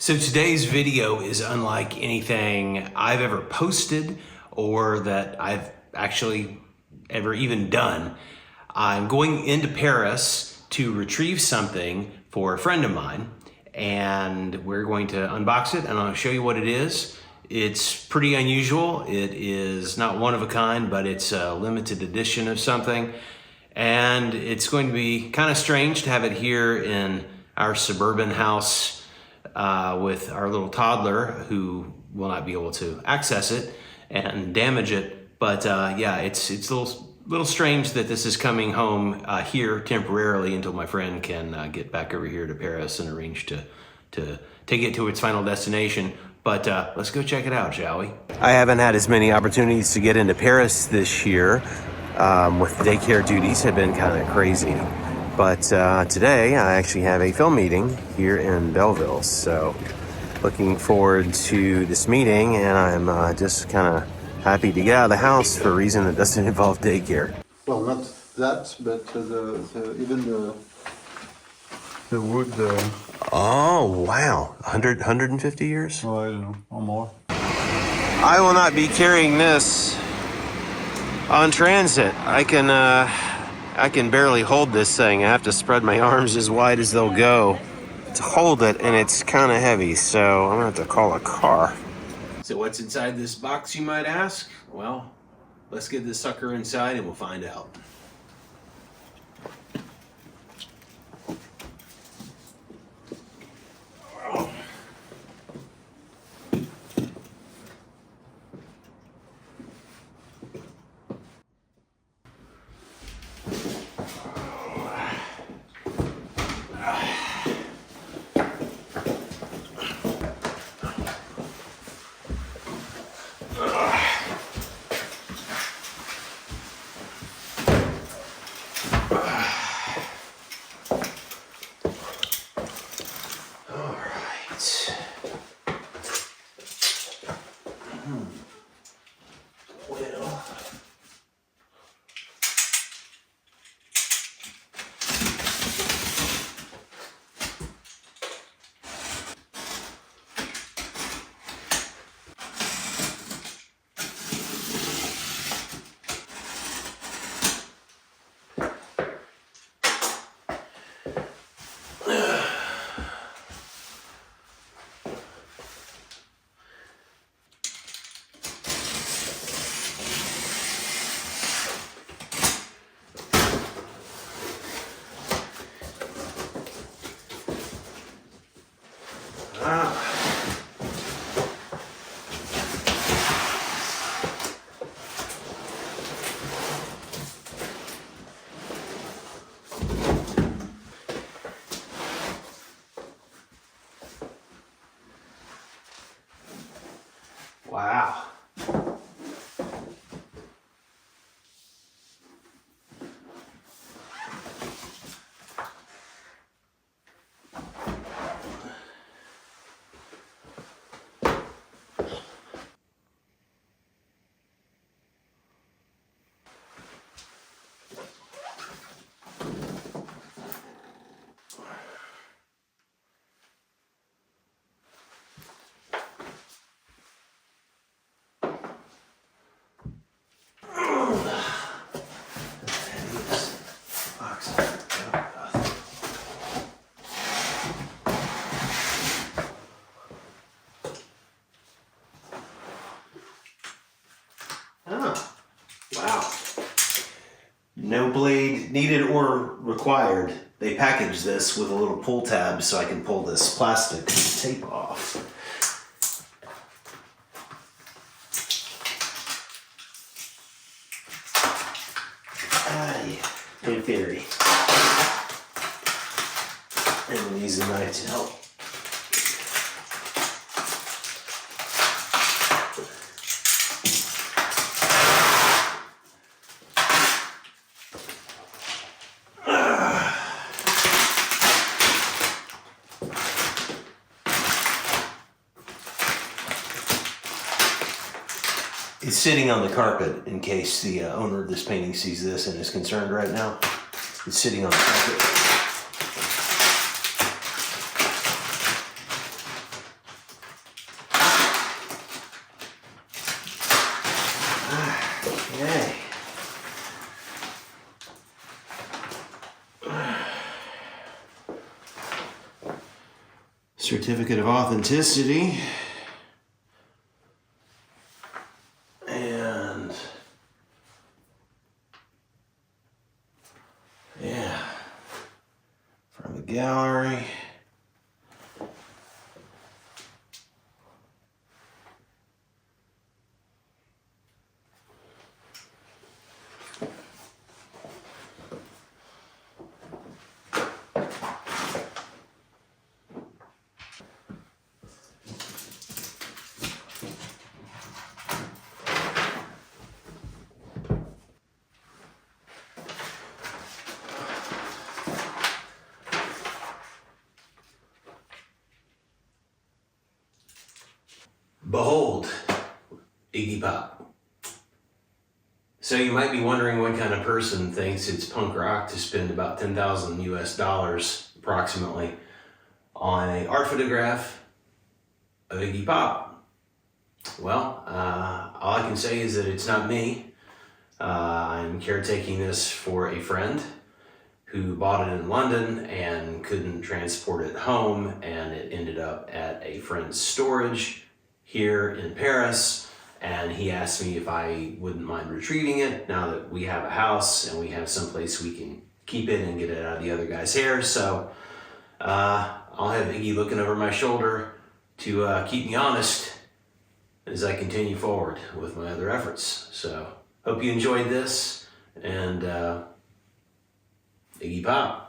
So today's video is unlike anything I've ever posted or that I've actually ever even done. I'm going into Paris to retrieve something for a friend of mine, and we're going to unbox it and I'll show you what it is. It's pretty unusual. It is not one of a kind, but it's a limited edition of something. And it's going to be kind of strange to have it here in our suburban house with our little toddler who will not be able to access it and damage it. But yeah, it's a little strange that this is coming home here temporarily until my friend can get back over here to Paris and arrange to take it to its final destination. But let's go check it out, shall we? I haven't had as many opportunities to get into Paris this year. With daycare duties have been kind of crazy. But today I actually have a film meeting here in Belleville. So looking forward to this meeting, and I'm just kind of happy to get out of the house for a reason that doesn't involve daycare. Well, not that, but even the wood. Oh, wow. 150 years? Oh, I don't know, or more. I will not be carrying this on transit. I can barely hold this thing. I have to spread my arms as wide as they'll go to hold it, and it's kind of heavy, so I'm gonna have to call a car. So what's inside this box, you might ask? Well, let's get this sucker inside and we'll find out. Wow. Wow. No blade needed or required. They packaged this with a little pull tab so I can pull this plastic tape off. Yeah. In theory. And we'll use a knife to help. It's sitting on the carpet in case the owner of this painting sees this and is concerned right now. It's sitting on the carpet. certificate of authenticity. And yeah, from the gallery. Behold, Iggy Pop. So you might be wondering what kind of person thinks it's punk rock to spend about 10,000 US dollars approximately on an art photograph of Iggy Pop. Well, all I can say is that it's not me. I'm caretaking this for a friend who bought it in London and couldn't transport it home, and it ended up at a friend's storage here in Paris, and he asked me if I wouldn't mind retrieving it now that we have a house and we have someplace we can keep it and get it out of the other guy's hair. So I'll have Iggy looking over my shoulder to keep me honest as I continue forward with my other efforts. So hope you enjoyed this, and Iggy Pop.